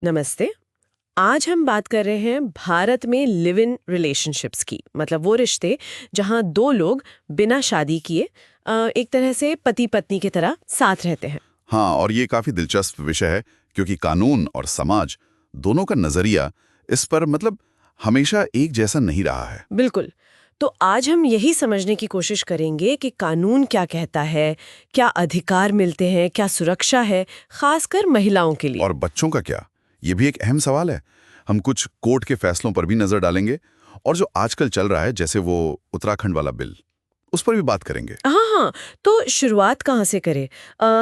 नमस्ते। आज हम बात कर रहे हैं भारत में लिव इन रिलेशनशिप्स की। मतलब वो रिश्ते जहां दो लोग बिना शादी किए एक तरह से पति पत्नी की तरह साथ रहते हैं। हाँ, और ये काफी दिलचस्प विषय है क्योंकि कानून और समाज दोनों का नजरिया इस पर हमेशा एक जैसा नहीं रहा है। बिल्कुल। तो आज हम यही समझने की कोशिश करेंगे कि कानून क्या कहता है, क्या अधिकार मिलते हैं, क्या सुरक्षा है, खासकर महिलाओं के लिए। और बच्चों का क्या, ये भी एक अहम सवाल है। हम कुछ कोर्ट के फैसलों पर भी नजर डालेंगे और जो आजकल चल रहा है, जैसे वो उत्तराखंड वाला बिल, उस पर भी बात करेंगे। हाँ हाँ, तो शुरुआत कहाँ से करें?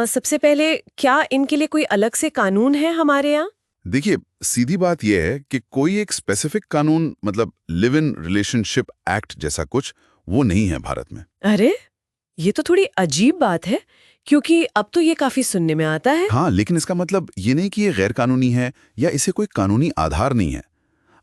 सबसे पहले क्या इनके लिए कोई अलग से कानून है हमारे यहाँ? देखिए, सीधी बात यह है कि कोई एक स्पेसिफिक कानून लिव इन रिलेशनशिप एक्ट जैसा कुछ वो नहीं है भारत में। अरे, ये तो थोड़ी अजीब बात है, क्योंकि अब तो ये काफी सुनने में आता है। हाँ, लेकिन इसका मतलब ये नहीं कि ये गैर कानूनी है या इसे कोई कानूनी आधार नहीं है।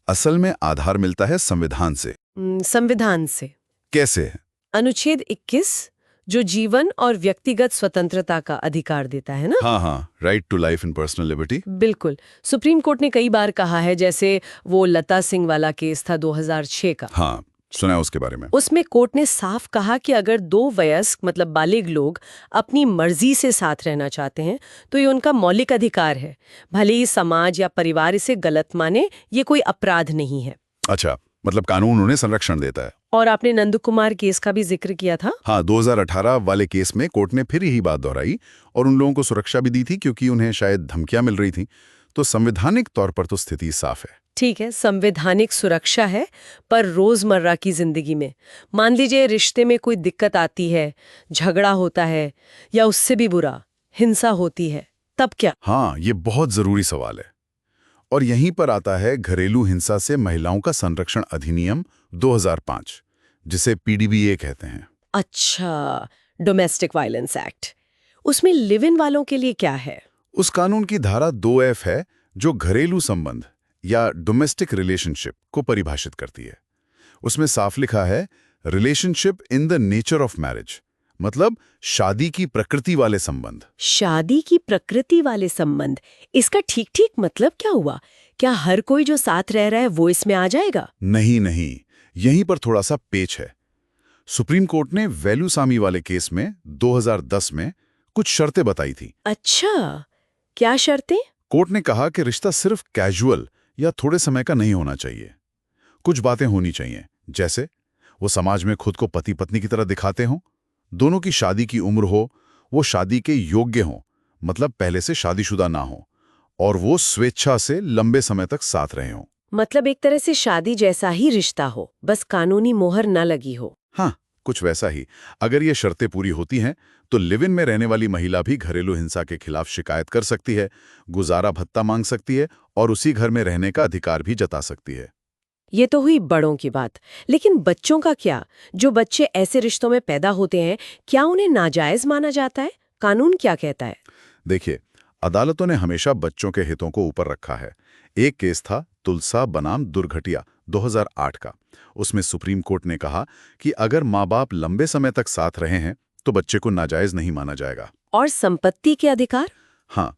असल में आधार मिलता है संविधान से। संविधान से? कैसे? अनुच्छेद 21 जो जीवन और व्यक्तिगत स्वतंत्रता का अधिकार देता है ना? हाँ हाँ, right to life and personal liberty. बिल्कुल। सुप्रीम कोर्ट ने कई बार कहा है, जैसे वो लता सिंह वाला केस था 2006 का। हाँ, सुना है उसके बारे में। उसमें कोर्ट ने साफ कहा कि अगर दो वयस्क मतलब बालिग लोग अपनी मर्जी से साथ रहना चाहते हैं तो ये उनका मौलिक अधिकार है, भले ही समाज या परिवार इसे गलत माने, ये कोई अपराध नहीं है। अच्छा, कानून उन्हें संरक्षण देता है। और आपने नंद कुमार केस का भी जिक्र किया था। हाँ, 2018 वाले केस में कोर्ट ने फिर यही बात दोहराई और उन लोगों को सुरक्षा भी दी थी क्योंकि उन्हें शायद धमकियां मिल रही थी। तो संवैधानिक तौर पर तो स्थिति साफ है। ठीक है, संवैधानिक सुरक्षा है, पर रोजमर्रा की जिंदगी में मान लीजिए रिश्ते में कोई दिक्कत आती है, झगड़ा होता है या उससे भी बुरा हिंसा होती है, तब क्या? हाँ, ये बहुत जरूरी सवाल है और यहीं पर आता है घरेलू हिंसा से महिलाओं का संरक्षण अधिनियम 2005, जिसे पीडीबीए कहते हैं। अच्छा, डोमेस्टिक वायलेंस एक्ट। उसमें लिव इन वालों के लिए क्या है? उस कानून की धारा 2F है जो घरेलू संबंध या डोमेस्टिक रिलेशनशिप को परिभाषित करती है। उसमें साफ लिखा है relationship in the nature of marriage, मतलब शादी की प्रकृति वाले संबंध। शादी की प्रकृति वाले संबंध, इसका ठीक ठीक मतलब क्या हुआ? क्या हर कोई जो साथ रह रहा है वो इसमें आ जाएगा? नहीं नहीं, यहीं पर थोड़ा सा पेच है। सुप्रीम कोर्ट ने वेलुसामी वाले केस में 2010 में कुछ शर्तें बताई थी। अच्छा, क्या शर्तें? कोर्ट ने कहा कि रिश्ता सिर्फ कैजुअल या थोड़े समय का नहीं होना चाहिए। कुछ बातें होनी चाहिए, जैसे वो समाज में खुद को पति पत्नी की तरह दिखाते हों, दोनों की शादी की उम्र हो, वो शादी के योग्य हों, मतलब पहले से शादीशुदा ना हो, और वो स्वेच्छा से लंबे समय तक साथ रहे हों। मतलब एक तरह से शादी जैसा ही रिश्ता हो, बस कानूनी मोहर न लगी हो। हाँ, कुछ वैसा ही। अगर ये शर्तें पूरी होती हैं तो लिव इन में रहने वाली महिला भी घरेलू हिंसा के खिलाफ शिकायत कर सकती है, गुजारा भत्ता मांग सकती है और उसी घर में रहने का अधिकार भी जता सकती है। ये तो हुई बड़ों की बात, लेकिन बच्चों का क्या? जो बच्चे ऐसे रिश्तों में पैदा होते हैं, क्या उन्हें नाजायज माना जाता है? कानून क्या कहता है? देखिए, अदालतों ने हमेशा बच्चों के हितों को ऊपर रखा है। एक केस था तुलसा बनाम दुर्घटिया 2008 का। उसमें सुप्रीम कोर्ट ने कहा कि अगर माँ बाप लंबे समय तक साथ रहे हैं तो बच्चे को नाजायज नहीं माना जाएगा। और संपत्ति के अधिकार? हाँ,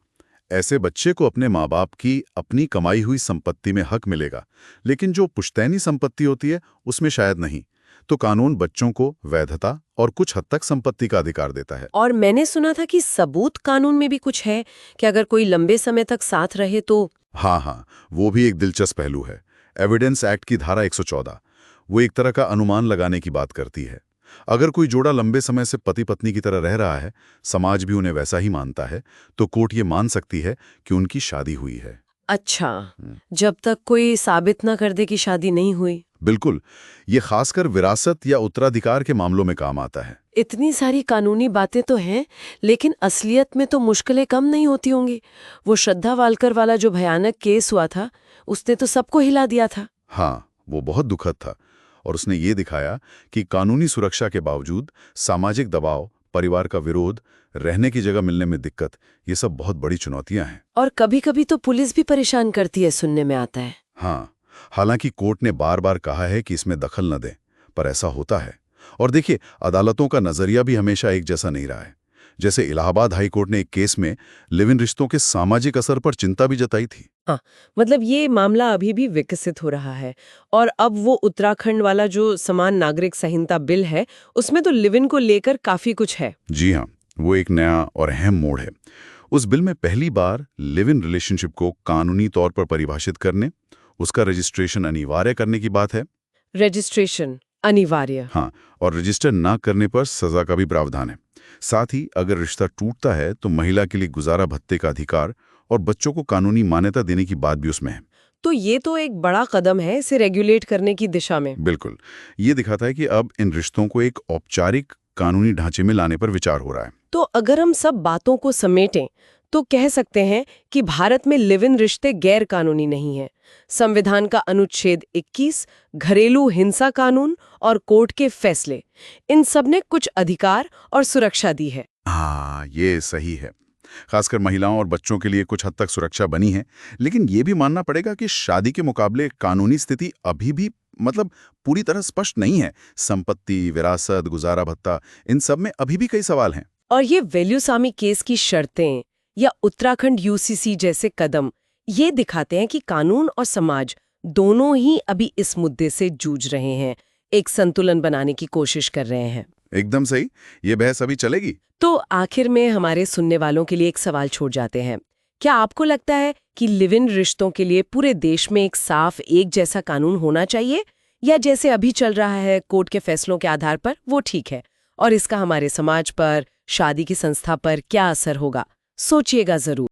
ऐसे बच्चे को अपने माँ बाप की अपनी कमाई हुई संपत्ति में हक मिलेगा, लेकिन जो पुश्तैनी संपत्ति होती है उसमें शायद नहीं। तो कानून बच्चों को वैधता और कुछ हद तक संपत्ति का अधिकार देता है। और मैंने सुना था कि सबूत कानून में भी कुछ है कि अगर कोई लंबे समय तक साथ रहे तो। हाँ हाँ, वो भी एक दिलचस्प पहलू है। एविडेंस एक्ट की धारा 114, वो एक तरह का अनुमान लगाने की बात करती है। अगर कोई जोड़ा लंबे समय से पति पत्नी की तरह रह रहा है, समाज भी उन्हें वैसा ही मानता है, तो कोर्ट ये मान सकती है कि उनकी शादी हुई है। अच्छा, जब तक कोई साबित ना कर दे कि शादी नहीं हुई। बिल्कुल, ये खासकर विरासत या उत्तराधिकार के मामलों में काम आता है। इतनी सारी कानूनी बातें तो हैं, लेकिन असलियत में तो मुश्किलें कम नहीं होती होंगी। वो श्रद्धा वालकर वाला जो भयानक केस हुआ था, उसने तो सबको हिला दिया था। हाँ, वो बहुत दुखद था और उसने ये दिखाया कि कानूनी सुरक्षा के बावजूद सामाजिक दबाव, परिवार का विरोध, रहने की जगह मिलने में दिक्कत, ये सब बहुत बड़ी चुनौतियां हैं। और कभी-कभी तो पुलिस भी परेशान करती है, सुनने में आता है। हाँ, हालांकि कोर्ट ने बार बार कहा है कि इसमें दखल न दें, पर ऐसा होता है। और देखिए, अदालतों का नजरिया भी हमेशा एक जैसा नहीं रहा है। जैसे इलाहाबाद हाई कोर्ट ने एक केस में लिव इन रिश्तों के सामाजिक असर पर चिंता भी जताई थी। हाँ, मतलब ये मामला अभी भी विकसित हो रहा है। और अब वो उत्तराखंड वाला जो समान नागरिक संहिता बिल है, उसमें तो लिव इन को लेकर काफी कुछ है। जी हाँ, वो एक नया और अहम मोड़ है। उस बिल में पहली बार लिव इन रिलेशनशिप को कानूनी तौर पर परिभाषित करने, उसका रजिस्ट्रेशन अनिवार्य करने की बात है। रजिस्ट्रेशन अनिवार्य। हाँ, और रजिस्टर ना करने पर सजा का भी प्रावधान है। साथ ही अगर रिश्ता टूटता है तो महिला के लिए गुजारा भत्ते का अधिकार और बच्चों को कानूनी मान्यता देने की बात भी उसमें है। तो ये तो एक बड़ा कदम है इसे रेगुलेट करने की दिशा में। बिल्कुल, ये दिखाता है कि अब इन रिश्तों को एक औपचारिक कानूनी ढांचे में लाने पर विचार हो रहा है। तो अगर हम सब बातों को समेटें तो कह सकते हैं कि भारत में लिव इन रिश्ते गैर कानूनी नहीं हैं। संविधान का अनुच्छेद 21, घरेलू हिंसा कानून और कोर्ट के फैसले, इन सब ने कुछ अधिकार और सुरक्षा दी है। हाँ, ये सही है। खासकर महिलाओं और बच्चों के लिए कुछ हद तक सुरक्षा बनी है, लेकिन ये भी मानना पड़ेगा कि शादी के मुकाबले कानूनी स्थिति अभी भी पूरी तरह स्पष्ट नहीं है। संपत्ति, विरासत, गुजारा भत्ता, इन सब में अभी भी कई सवाल हैं। और ये वेल्युसामी केस की शर्तें या उत्तराखंड यूसीसी जैसे कदम ये दिखाते हैं कि कानून और समाज दोनों ही अभी इस मुद्दे से जूझ रहे हैं, एक संतुलन बनाने की कोशिश कर रहे हैं। एकदम सही, ये बहस अभी चलेगी। तो आखिर में हमारे सुनने वालों के लिए एक सवाल छोड़ जाते हैं। क्या आपको लगता है कि लिव इन रिश्तों के लिए पूरे देश में एक साफ, एक जैसा कानून होना चाहिए, या जैसे अभी चल रहा है कोर्ट के फैसलों के आधार पर वो ठीक है? और इसका हमारे समाज पर, शादी की संस्था पर क्या असर होगा? सोचिएगा जरूर।